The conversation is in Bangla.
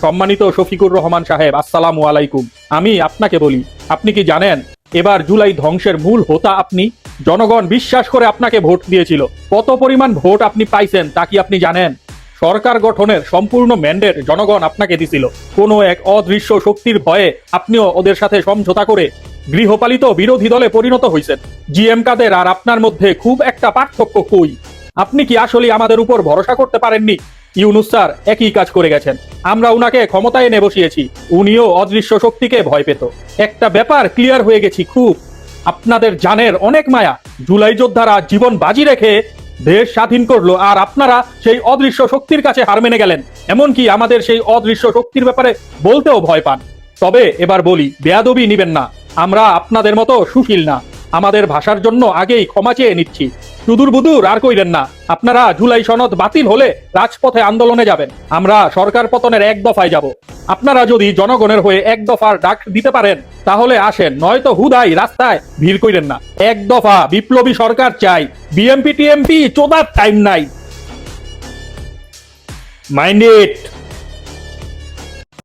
সম্মানিত শফিকুর রহমান সাহেব, আসসালামু আলাইকুম। আমি আপনাকে বলি, আপনি কি জানেন এবার জুলাই ধ্বংসের মূল হোতা আপনি? জনগণ বিশ্বাস করে আপনাকে ভোট দিয়েছিল। কত পরিমাণ ভোট আপনি পাইছেন তা কি আপনি জানেন? সরকার গঠনের সম্পূর্ণ ম্যান্ডেট জনগণ আপনাকে দিছিল। কোনো এক অদৃশ্য শক্তির ভয়ে আপনিও ওদের সাথে সমঝোতা করে গৃহপালিত বিরোধী দলে পরিণত হয়েছেন। জিএম কাদের আর আপনার মধ্যে খুব একটা পার্থক্য কই? আপনি কি আসলে আমাদের উপর ভরসা করতে পারেননি? ইউনূস স্যার একই কাজ করে গেছেন। আমরা উনাকে ক্ষমতায় এনে বসিয়েছি, উনিও অদৃশ্য শক্তিকে ভয় পেত। একটা ব্যাপার ক্লিয়ার হয়ে গেছি খুব, আপনাদের জানের অনেক মায়া। জুলাই যোদ্ধারা জীবন বাজি রেখে দেশ স্বাধীন করলো, আর আপনারা সেই অদৃশ্য শক্তির কাছে হার মেনে গেলেন। এমনকি আমাদের সেই অদৃশ্য শক্তির ব্যাপারে বলতেও ভয় পান। তবে এবার বলি, বেয়াদবি নিবেন না, আমরা আপনাদের মতো সুশীল না। আমাদের ভাষার জন্য আগেই ক্ষমা চেয়ে নিচ্ছি। সুদূর বুদূর আর কইলেন না। আপনারা জুলাই সনদ বাতিল হলে রাজপথে আন্দোলনে যাবেন, আমরা সরকার পতনের এক দফায় যাব। আপনারা যদি জনগণের হয়ে এক দফার ডাক দিতে পারেন তাহলে আসেন, নয়তো হুদাই রাস্তায় ভিড় কইরেন না। এক দফা বিপ্লবী সরকার চাই, বিএমপি টিএমপি চোদার টাইম নাই। Mind it.